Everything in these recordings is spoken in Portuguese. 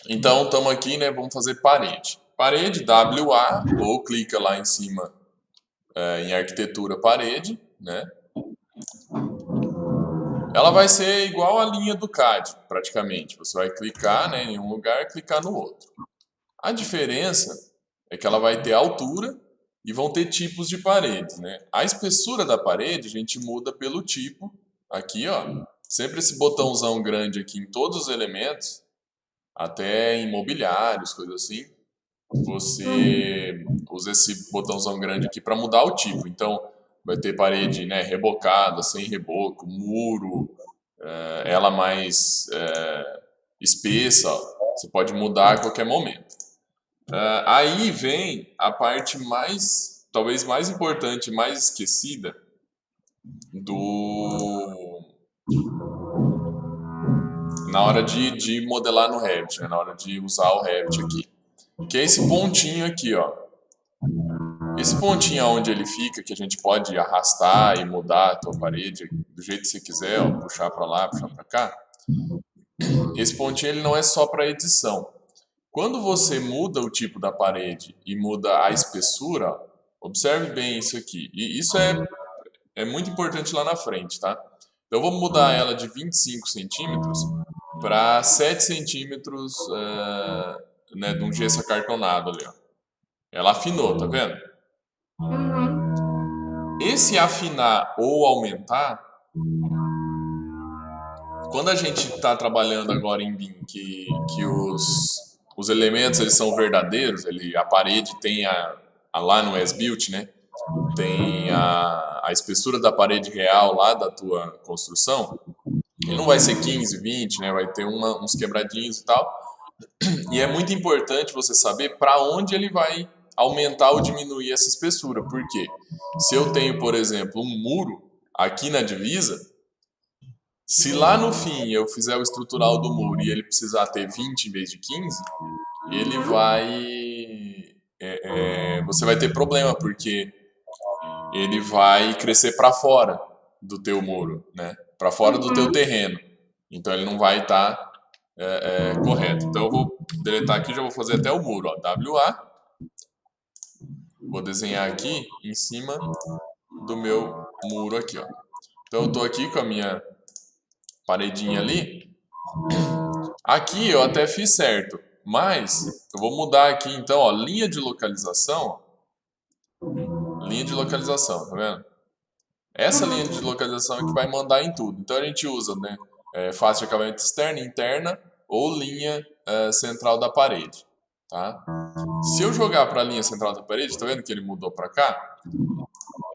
Então, estamos aqui, né? Vamos fazer parede. Parede, WA, ou clica lá em cima em arquitetura parede, né? Ela vai ser igual a linha do CAD, praticamente. Você vai clicar, né, em um lugar e clicar no outro. A diferença é que ela vai ter altura e vão ter tipos de paredes, né? A espessura da parede a gente muda pelo tipo. Aqui, ó, sempre esse botãozão grande aqui em todos os elementos, até em mobiliários, coisas assim. Você usa esse botãozão grande aqui para mudar o tipo. Então, vai ter parede, né, rebocada, sem reboco, muro, ela mais espessa, você pode mudar a qualquer momento. Aí vem a parte mais, talvez mais importante, mais esquecida do na hora de modelar no Revit, né, na hora de usar o Revit aqui, que é esse pontinho aqui, ó. Esse pontinho onde ele fica, que a gente pode arrastar e mudar a tua parede do jeito que você quiser, ó, puxar para lá, puxar para cá. Esse pontinho ele não é só para edição. Quando você muda o tipo da parede e muda a espessura, observe bem isso aqui. E isso é muito importante lá na frente, tá? Então, eu vou mudar ela de 25 centímetros para 7 centímetros né, de um gesso acartonado ali, ó. Ela afinou, tá vendo? Esse afinar ou aumentar, quando a gente está trabalhando agora em BIM, que os elementos eles são verdadeiros, a parede tem lá no as-built, né? Tem a espessura da parede real lá da tua construção, ele não vai ser 15, 20, né? Vai ter uns quebradinhos e tal. E é muito importante você saber para onde ele vai aumentar ou diminuir essa espessura. Por quê? Se eu tenho, por exemplo, um muro aqui na divisa, se lá no fim eu fizer o estrutural do muro e ele precisar ter 20 em vez de 15, ele vai. Você vai ter problema, porque ele vai crescer para fora do teu muro, né? Para fora do teu terreno. Então ele não vai estar correto. Então eu vou deletar aqui, já vou fazer até o muro, ó, WA. Vou desenhar aqui em cima do meu muro aqui, ó. Então eu estou aqui com a minha paredinha ali. Aqui eu até fiz certo, mas eu vou mudar aqui então, ó, linha de localização. Linha de localização, tá vendo? Essa linha de localização é que vai mandar em tudo. Então a gente usa, né, face de acabamento externa, interna ou linha central da parede, tá? Se eu jogar para a linha central da parede, tá vendo que ele mudou para cá?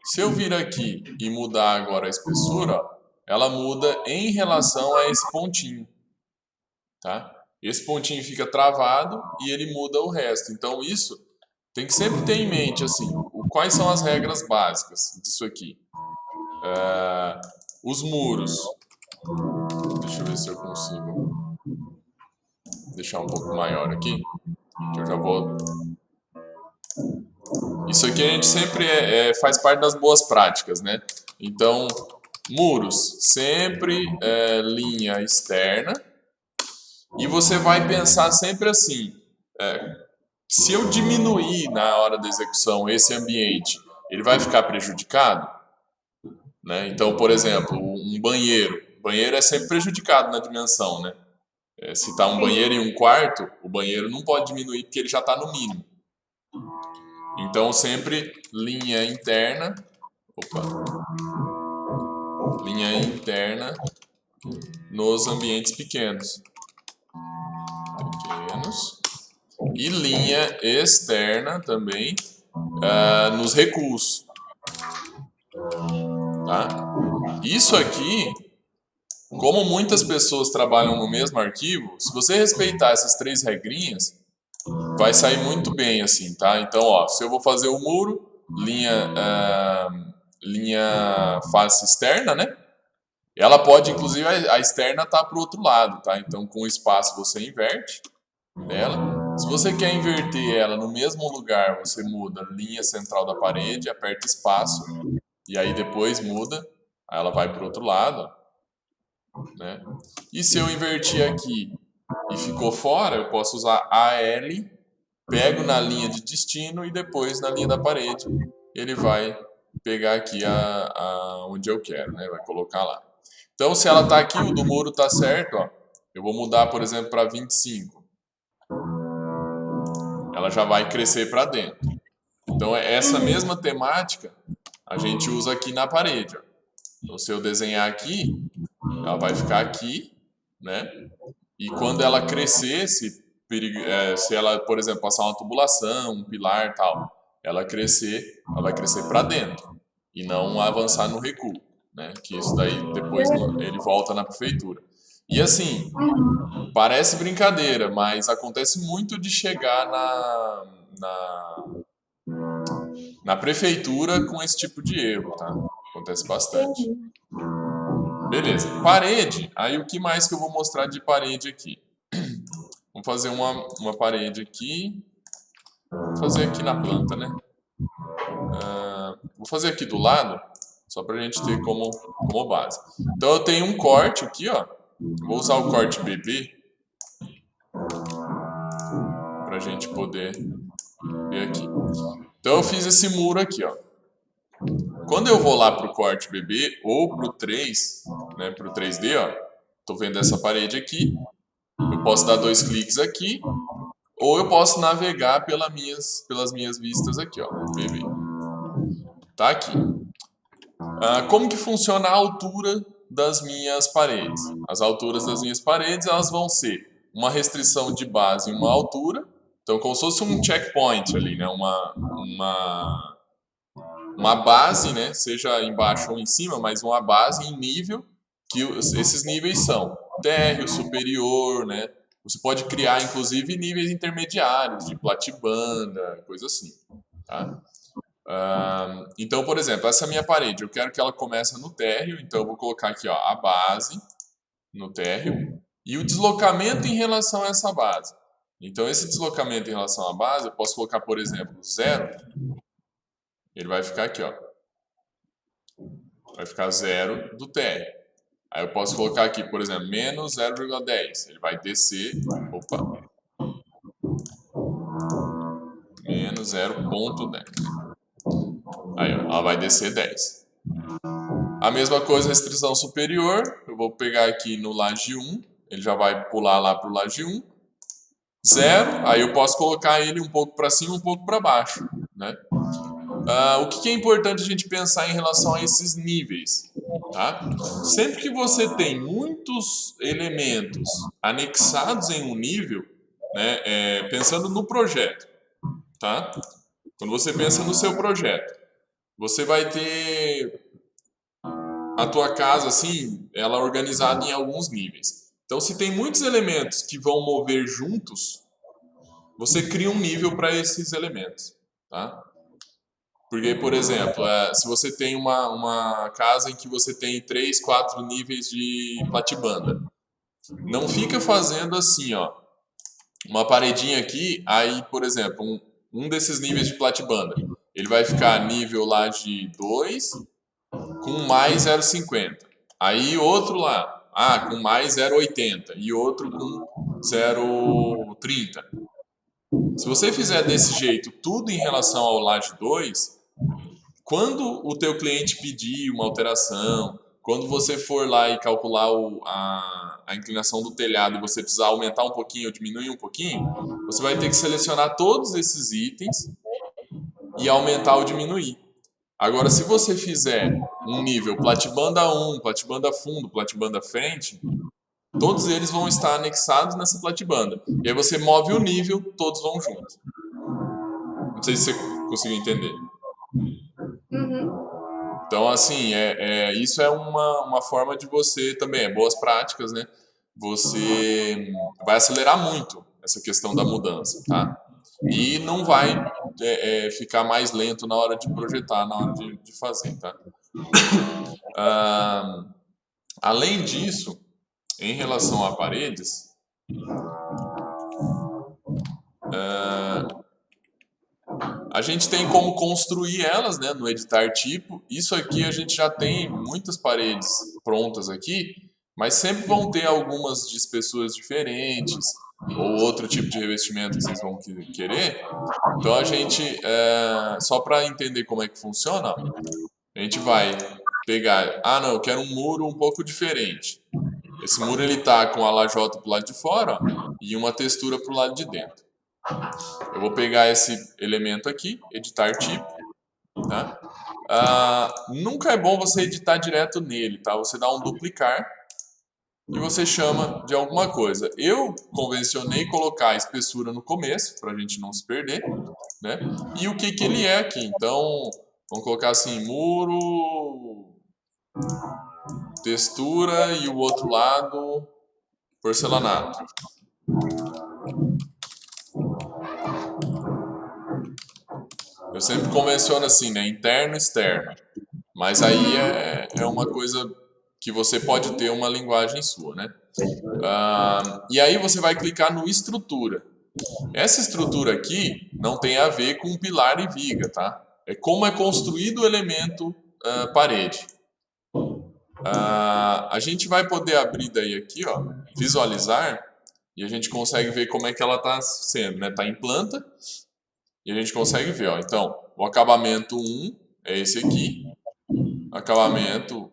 Se eu vir aqui e mudar agora a espessura, ela muda em relação a esse pontinho, tá? Esse pontinho fica travado e ele muda o resto. Então isso tem que sempre ter em mente assim, quais são as regras básicas disso aqui. Os muros. Deixa eu ver se eu consigo deixar um pouco maior aqui. Que eu já vou. Isso aqui a gente sempre faz parte das boas práticas, né? Então, muros, sempre linha externa. E você vai pensar sempre assim: se eu diminuir na hora da execução esse ambiente, ele vai ficar prejudicado? Né? Então, por exemplo, um banheiro. O banheiro é sempre prejudicado na dimensão, né? Se está um banheiro e um quarto, o banheiro não pode diminuir porque ele já está no mínimo. Então, sempre linha interna. Linha interna nos ambientes pequenos. E linha externa também nos recursos. Tá? Isso aqui, como muitas pessoas trabalham no mesmo arquivo, se você respeitar essas 3 regrinhas, vai sair muito bem assim, tá? Então, ó, se eu vou fazer o muro, linha face externa, né? Ela pode, inclusive, a externa tá para o outro lado, tá? Então, com o espaço você inverte ela. Se você quer inverter ela no mesmo lugar, você muda linha central da parede, aperta espaço e aí depois muda, aí ela vai para o outro lado, né? E se eu invertir aqui e ficou fora, eu posso usar AL, pego na linha de destino e depois na linha da parede ele vai pegar aqui onde eu quero, né? Vai colocar lá. Então, se ela está aqui, o do muro está certo, ó. Eu vou mudar, por exemplo, para 25. Ela já vai crescer para dentro. Então, essa mesma temática a gente usa aqui na parede, ó. Então, se eu desenhar aqui, ela vai ficar aqui, né? E quando ela crescer, se ela, por exemplo, passar uma tubulação, um pilar e tal, ela vai crescer para dentro e não avançar no recuo, né? Que isso daí depois ele volta na prefeitura. E assim, parece brincadeira, mas acontece muito de chegar na prefeitura com esse tipo de erro, tá? Acontece bastante. Beleza, parede. Aí o que mais que eu vou mostrar de parede aqui? Vamos fazer uma parede aqui. Vou fazer aqui na planta, né? Vou fazer aqui do lado, só pra gente ter como base. Então eu tenho um corte aqui, ó. Vou usar o corte BB pra gente poder ver aqui. Então eu fiz esse muro aqui, ó. Quando eu vou lá pro corte BB ou pro 3, né, pro 3D, ó, tô vendo essa parede aqui, eu posso dar 2 cliques aqui, ou eu posso navegar pelas minhas vistas aqui, ó, BB. Tá aqui. Como que funciona a altura das minhas paredes? As alturas das minhas paredes, elas vão ser uma restrição de base em uma altura, então como se fosse um checkpoint ali, né, uma base, né, seja embaixo ou em cima, mas uma base em nível, que esses níveis são térreo, superior, né? Você pode criar, inclusive, níveis intermediários, de platibanda, coisa assim, tá? Então, por exemplo, essa minha parede, eu quero que ela comece no térreo, então eu vou colocar aqui, ó, a base no térreo e o deslocamento em relação a essa base. Então, esse deslocamento em relação à base, eu posso colocar, por exemplo, 0. Ele vai ficar aqui, ó. Vai ficar 0 do térreo. Aí eu posso colocar aqui, por exemplo, menos 0,10. Ele vai descer. Opa. Menos 0,10. Aí, ó, ela vai descer 10. A mesma coisa, restrição superior. Eu vou pegar aqui no laje 1. Ele já vai pular lá para o laje 1. 0. Aí eu posso colocar ele um pouco para cima, um pouco para baixo, né? O que é importante a gente pensar em relação a esses níveis? Tá? Sempre que você tem muitos elementos anexados em um nível, né, pensando no projeto, tá? Quando você pensa no seu projeto, você vai ter a tua casa assim, ela organizada em alguns níveis. Então, se tem muitos elementos que vão mover juntos, você cria um nível para esses elementos, tá? Porque, por exemplo, se você tem uma casa em que você tem 3, 4 níveis de platibanda, não fica fazendo assim, ó, uma paredinha aqui, aí, por exemplo, um desses níveis de platibanda, ele vai ficar nível lá de 2 com mais 0,50. Aí outro lá, com mais 0,80 e outro com 0,30. Se você fizer desse jeito tudo em relação ao laje 2, quando o teu cliente pedir uma alteração, quando você for lá e calcular a inclinação do telhado e você precisar aumentar um pouquinho ou diminuir um pouquinho, você vai ter que selecionar todos esses itens e aumentar ou diminuir. Agora, se você fizer um nível platibanda 1, platibanda fundo, platibanda frente, todos eles vão estar anexados nessa platibanda. E aí você move o nível, todos vão juntos. Não sei se você conseguiu entender. Então, assim, isso é uma forma de você também, boas práticas, né? Você vai acelerar muito essa questão da mudança, tá? E não vai ficar mais lento na hora de projetar, na hora de fazer, tá? Além disso, em relação a paredes, a gente tem como construir elas, né, no editar tipo. Isso aqui a gente já tem muitas paredes prontas aqui, mas sempre vão ter algumas de espessuras diferentes, ou outro tipo de revestimento que vocês vão querer. Então a gente, só para entender como é que funciona, a gente vai pegar, não, eu quero um muro um pouco diferente. Esse muro ele tá com a lajota pro lado de fora, ó, e uma textura pro lado de dentro. Eu vou pegar esse elemento aqui, editar tipo, tá? Nunca é bom você editar direto nele, tá? Você dá um duplicar e você chama de alguma coisa. Eu convencionei colocar a espessura no começo, para a gente não se perder, né? E o que ele é aqui. Então, vamos colocar assim, muro, textura e o outro lado, porcelanato. Eu sempre convenciono assim, né? Interno e externo. Mas aí é uma coisa que você pode ter uma linguagem sua, né? E aí você vai clicar no estrutura. Essa estrutura aqui não tem a ver com pilar e viga, tá? É como é construído o elemento parede. A gente vai poder abrir daí aqui, ó, visualizar, e a gente consegue ver como é que ela está sendo, né? Tá em planta, e a gente consegue ver, ó. Então, o acabamento 1 é esse aqui, acabamento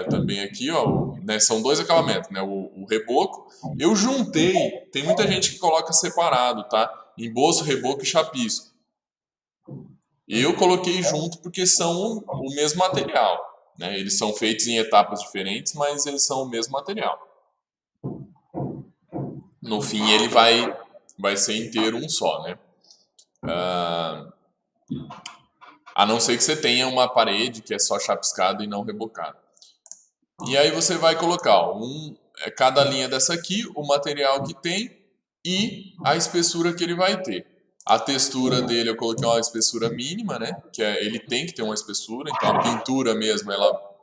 também aqui, ó, né, são dois acabamentos, né, o reboco. Eu juntei, tem muita gente que coloca separado, tá? Emboço, reboco e chapisco. Eu coloquei junto porque são o mesmo material, né? Eles são feitos em etapas diferentes, mas eles são o mesmo material. No fim, ele vai ser inteiro um só, né? A não ser que você tenha uma parede que é só chapiscada e não rebocada. E aí você vai colocar ó, cada linha dessa aqui, o material que tem e a espessura que ele vai ter. A textura dele eu coloquei uma espessura mínima, né? Que ele tem que ter uma espessura, então a pintura mesmo,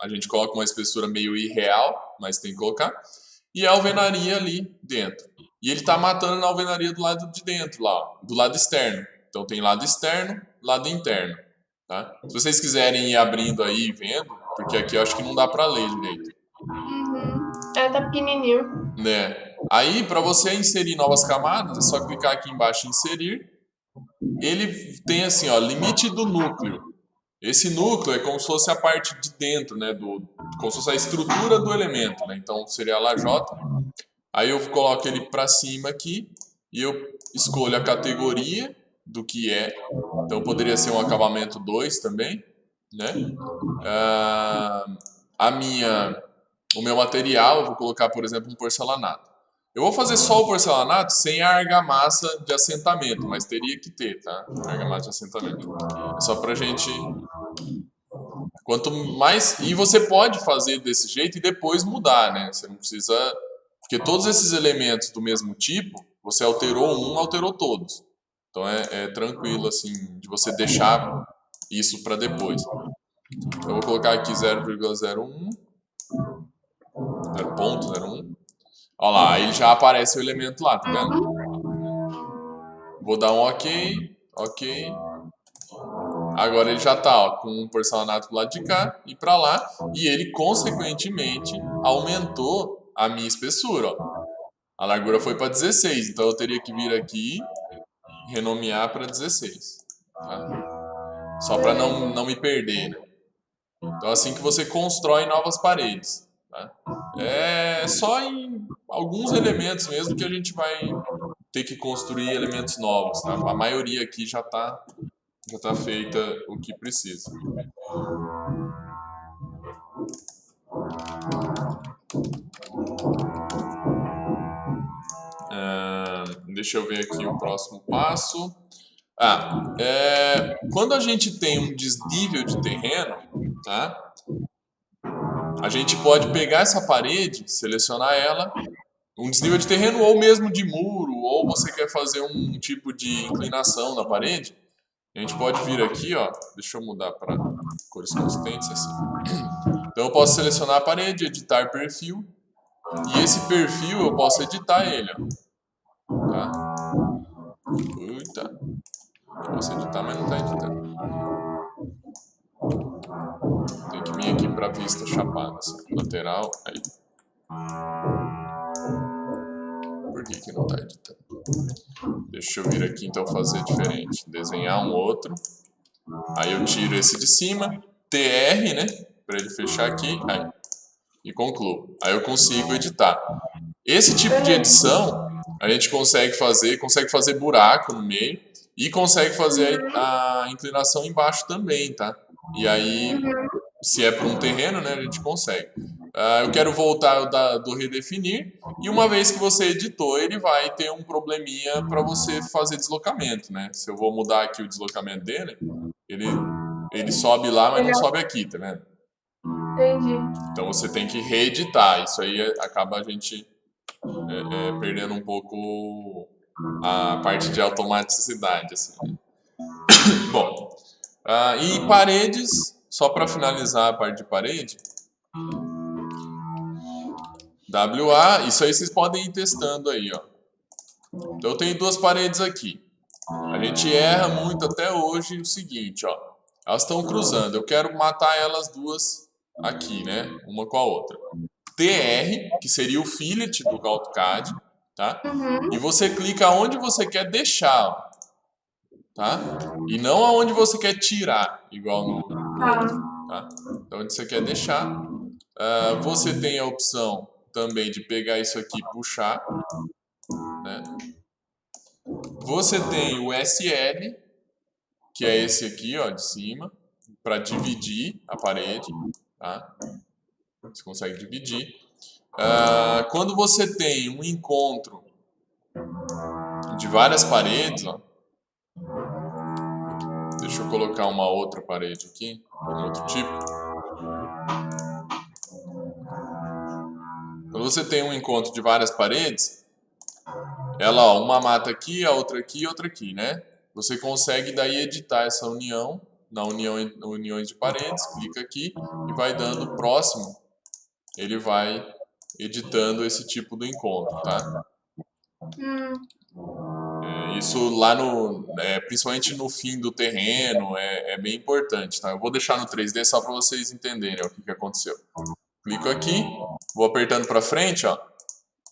a gente coloca uma espessura meio irreal, mas tem que colocar. E a alvenaria ali dentro. E ele está matando na alvenaria do lado de dentro, lá, do lado externo. Então tem lado externo, lado interno. Tá? Se vocês quiserem ir abrindo aí e vendo, porque aqui eu acho que não dá para ler direito. Tá pequenininho. Né? Aí, para você inserir novas camadas, é só clicar aqui embaixo em inserir. Ele tem assim, ó, limite do núcleo. Esse núcleo é como se fosse a parte de dentro, né, como se fosse a estrutura do elemento, né? Então seria a lajota. Aí eu coloco ele para cima aqui e eu escolho a categoria do que é. Então poderia ser um acabamento 2 também, né? O meu material, eu vou colocar, por exemplo, um porcelanato. Eu vou fazer só o porcelanato sem a argamassa de assentamento, mas teria que ter, tá? Argamassa de assentamento. É só pra gente... Quanto mais... E você pode fazer desse jeito e depois mudar, né? Você não precisa... Porque todos esses elementos do mesmo tipo, você alterou um, alterou todos. Então é tranquilo, assim, de você deixar isso para depois. Eu vou colocar aqui 0,01, 0,01. Olha lá, aí já aparece o elemento lá, tá vendo? Vou dar um OK, OK. Agora ele já tá ó, com um porcelanato do lado de cá e para lá. E ele, consequentemente, aumentou a minha espessura. Ó. A largura foi para 16, então eu teria que vir aqui e renomear para 16. Tá? Só para não me perder, né? Então assim que você constrói novas paredes. Tá? É só em alguns elementos mesmo que a gente vai ter que construir elementos novos. Tá? A maioria aqui já tá feita o que precisa. Deixa eu ver aqui o próximo passo. Quando a gente tem um desnível de terreno, tá? A gente pode pegar essa parede, selecionar ela, um desnível de terreno ou mesmo de muro, ou você quer fazer um tipo de inclinação na parede, a gente pode vir aqui, ó, deixa eu mudar para cores consistentes assim. Então eu posso selecionar a parede, editar perfil, e esse perfil eu posso editar ele, ó. Tá? Eita. Eu posso editar, mas não está editando. Tem que vir aqui para vista chapada, assim, lateral, aí. Por que não está editando? Deixa eu vir aqui então fazer diferente. Desenhar um outro. Aí eu tiro esse de cima, TR, né? Para ele fechar aqui, aí, e concluo. Aí eu consigo editar. Esse tipo de edição a gente consegue fazer buraco no meio e consegue fazer a inclinação embaixo também, tá? E aí, se é para um terreno, né, a gente consegue. Eu quero voltar do redefinir e uma vez que você editou, ele vai ter um probleminha para você fazer deslocamento, né? Se eu vou mudar aqui o deslocamento dele, ele sobe lá, mas não sobe aqui, tá vendo? Entendi. Então você tem que reeditar. Isso aí acaba a gente perdendo um pouco a parte de automaticidade, assim. Bom, e paredes, só para finalizar a parte de parede, WA, isso aí vocês podem ir testando aí, ó. Então eu tenho duas paredes aqui. A gente erra muito até hoje o seguinte, ó. Elas estão cruzando, eu quero matar elas duas aqui, né? Uma com a outra. TR, que seria o fillet do AutoCAD, tá? E você clica onde você quer deixar, ó, tá? E não aonde você quer tirar, igual no outro, tá? Então onde você quer deixar. Você tem a opção também de pegar isso aqui e puxar, né? Você tem o SL, que é esse aqui, ó, de cima, para dividir a parede, tá? Você consegue dividir. Quando você tem um encontro de várias paredes, ó, deixa eu colocar uma outra parede aqui, um outro tipo. Quando você tem um encontro de várias paredes, ela, ó, uma mata aqui, a outra aqui e outra aqui, né? Você consegue daí editar essa união, uniões de paredes, clica aqui e vai dando próximo, ele vai editando esse tipo do encontro, tá? Isso lá principalmente no fim do terreno, é bem importante, tá? Eu vou deixar no 3D só para vocês entenderem, ó, o que aconteceu. Clico aqui, vou apertando para frente, ó.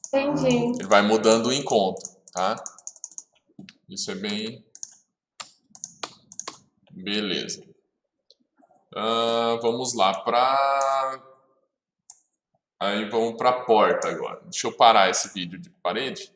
Entendi. Ele vai mudando o encontro, tá? Isso é bem... Beleza. Vamos lá para... Aí vamos para a porta agora. Deixa eu parar esse vídeo de parede.